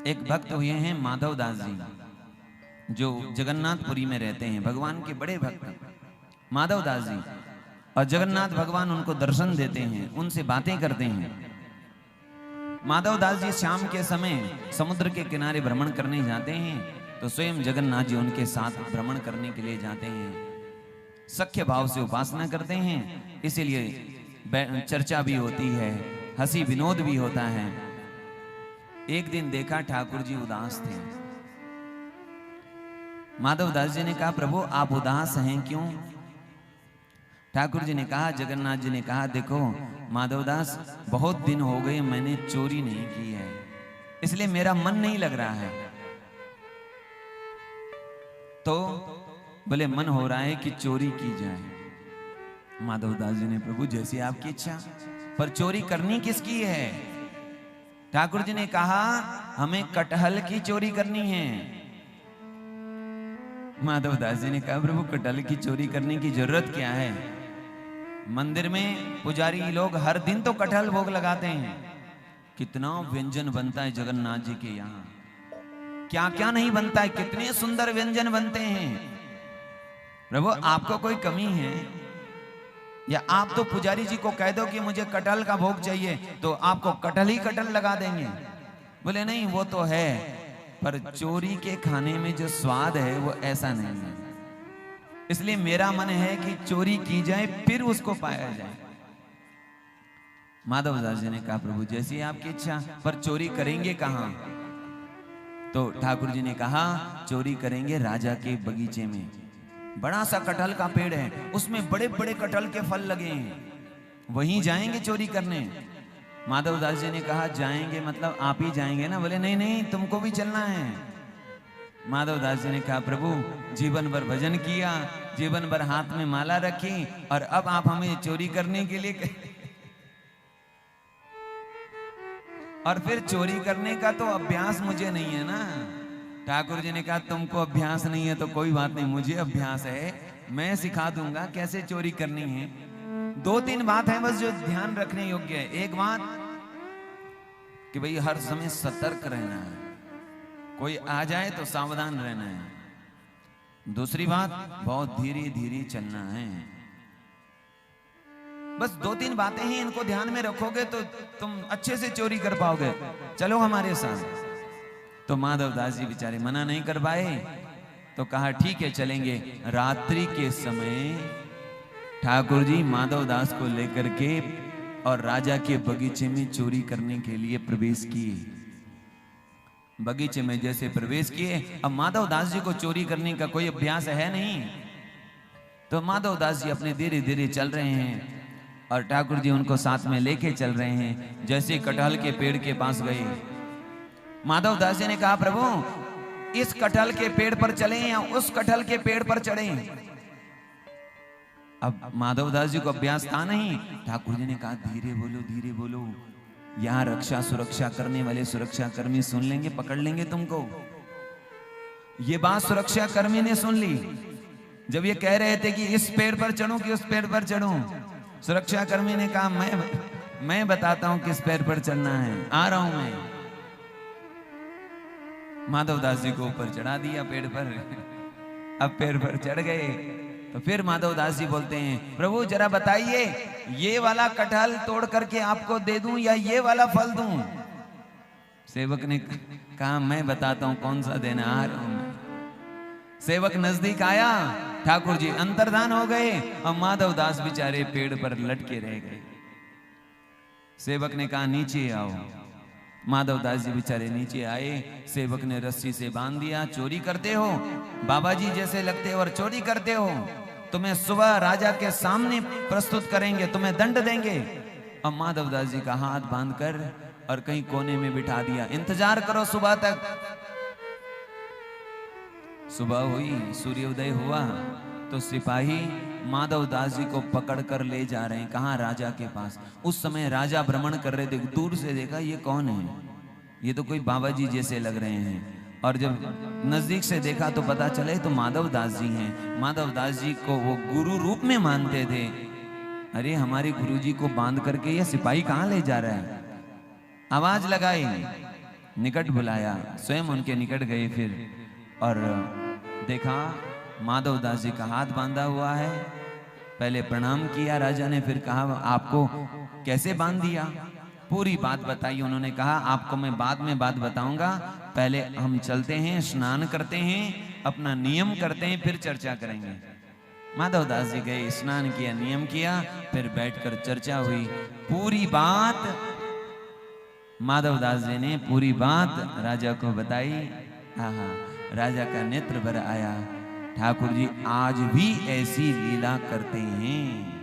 एक भक्त हुए हैं माधव दास जी, जो जगन्नाथपुरी में रहते हैं, भगवान के बड़े भक्त माधव दास जी। और जगन्नाथ भगवान उनको दर्शन देते हैं, उनसे बातें करते हैं। माधव दास जी शाम के समय समुद्र के किनारे भ्रमण करने जाते हैं, तो स्वयं जगन्नाथ जी उनके साथ भ्रमण करने के लिए जाते हैं। सख्य भाव से उपासना करते हैं, इसीलिए चर्चा भी होती है, हंसी विनोद भी होता है। एक दिन देखा ठाकुर जी उदास थे। माधव दास जी ने कहा, प्रभु आप उदास हैं क्यों? ठाकुर जी ने कहा, जगन्नाथ जी ने कहा, देखो माधवदास, बहुत दिन हो गए मैंने चोरी नहीं की है, इसलिए मेरा मन नहीं लग रहा है। तो बोले मन हो रहा है कि चोरी की जाए। माधवदास जी ने, प्रभु जैसी आपकी इच्छा, पर चोरी करनी किसकी है? ठाकुर जी ने कहा, हमें कटहल की चोरी करनी है। माधवदास जी ने कहा, प्रभु कटहल की चोरी करने की जरूरत क्या है? मंदिर में पुजारी लोग हर दिन तो कटहल भोग लगाते हैं, कितना व्यंजन बनता है जगन्नाथ जी के यहाँ, क्या क्या नहीं बनता है, कितने सुंदर व्यंजन बनते हैं। प्रभु आपको कोई कमी है? या आप तो पुजारी जी को कह दो कि मुझे कटहल का भोग चाहिए, तो आपको कटहल ही कटहल लगा देंगे। बोले नहीं, वो तो है, पर चोरी के खाने में जो स्वाद है वो ऐसा नहीं है, इसलिए मेरा मन है कि चोरी की जाए फिर उसको पाया जाए। माधवदास जी ने कहा, प्रभु जैसी आपकी इच्छा, पर चोरी करेंगे कहां? तो ठाकुर जी ने कहा, चोरी करेंगे राजा के बगीचे में। बड़ा सा कटहल का पेड़ है, उसमें बड़े बड़े कटहल के फल लगे हैं, वहीं जाएंगे चोरी करने। माधवदास जी ने कहा, जाएंगे मतलब आप ही जाएंगे ना? बोले नहीं नहीं, तुमको भी चलना है। माधवदास जी ने कहा, प्रभु जीवन भर भजन किया, जीवन भर हाथ में माला रखी, और अब आप हमें चोरी करने के लिए और फिर चोरी करने का तो अभ्यास मुझे नहीं है ना। ठाकुर जी ने कहा, तुमको अभ्यास नहीं है तो कोई बात नहीं, मुझे अभ्यास है, मैं सिखा दूंगा कैसे चोरी करनी है। दो तीन बात है बस जो ध्यान रखने योग्य है। एक बात कि भाई हर समय सतर्क रहना है, कोई आ जाए तो सावधान रहना है। दूसरी बात, बहुत धीरे धीरे चलना है। बस दो तीन बातें ही इनको ध्यान में रखोगे तो तुम अच्छे से चोरी कर पाओगे। चलो हमारे साथ। तो माधवदास जी बेचारे मना नहीं कर पाए, तो कहा ठीक है चलेंगे। रात्रि के समय ठाकुर जी माधवदास को लेकर के और राजा के बगीचे में चोरी करने के लिए प्रवेश किए। बगीचे में जैसे प्रवेश किए, अब माधवदास जी को चोरी करने का कोई अभ्यास है नहीं, तो माधवदास जी अपने धीरे धीरे चल रहे हैं और ठाकुर जी उनको साथ में लेके चल रहे हैं। जैसे कटहल के पेड़ के पास गए, माधवदास जी ने कहा, प्रभु इस कटहल के पेड़ पर चलें या उस कटहल के पेड़ पर चढ़ें? अब माधवदास जी को अभ्यास था नहीं। ठाकुर जी ने कहा, धीरे बोलो, धीरे बोलो, यहाँ रक्षा सुरक्षा करने वाले सुरक्षा कर्मी सुन लेंगे, पकड़ लेंगे तुमको। ये बात सुरक्षा कर्मी ने सुन ली। जब ये कह रहे थे कि इस पेड़ पर चढ़ूं कि उस पेड़ पर चढ़ूं, सुरक्षा कर्मी ने कहा, मैं बताता हूं किस पेड़ पर चढ़ना है, आ रहा हूं मैं। माधवदास जी को ऊपर चढ़ा दिया पेड़ पर। अब पेड़ पर चढ़ गए तो फिर माधवदास जी बोलते हैं, प्रभु जरा बताइए, ये वाला कटहल तोड़ करके आपको दे दूं या ये वाला फल दूं? सेवक ने कहा, मैं बताता हूं कौन सा देना, आ रहा हूं मैं। सेवक नजदीक आया, ठाकुर जी अंतर्धान हो गए और माधवदास बेचारे पेड़ पर लटके रह गए। सेवक ने कहा, नीचे आओ। माधवदास जी बेचारे नीचे आए। सेवक ने रस्सी से बांध दिया, चोरी करते हो, बाबा जी जैसे लगते हो और चोरी करते हो, तुम्हें सुबह राजा के सामने प्रस्तुत करेंगे, तुम्हें दंड देंगे। और माधवदास जी का हाथ बांधकर और कहीं कोने में बिठा दिया, इंतजार करो सुबह तक। सुबह हुई, सूर्योदय हुआ तो सिपाही माधवदास जी को पकड़कर ले जा रहे हैं। कहाँ? राजा के पास। उस समय राजा भ्रमण कर रहे थे, दूर से देखा ये कौन है, ये तो कोई बाबा जी जैसे लग रहे हैं। और जब नजदीक से देखा तो पता चले तो माधवदास जी हैं। माधवदास जी को वो गुरु रूप में मानते थे। अरे हमारे गुरु जी को बांध करके ये सिपाही कहाँ ले जा रहा है? आवाज लगाई, निकट बुलाया, स्वयं उनके निकट गए फिर और देखा माधव दास जी का हाथ बांधा हुआ है। पहले प्रणाम किया राजा ने, फिर कहा आपको कैसे बांध दिया, पूरी बात बताई। उन्होंने कहा आपको मैं बाद में बात बताऊंगा, पहले हम चलते हैं, स्नान करते हैं, अपना नियम करते हैं, फिर चर्चा करेंगे। माधव दास जी गए, स्नान किया, नियम किया, फिर बैठकर चर्चा हुई। पूरी बात माधव दास जी ने पूरी बात राजा को बताई। हाँ, राजा का नेत्र भर आया। ठाकुर जी आज भी ऐसी लीला करते हैं।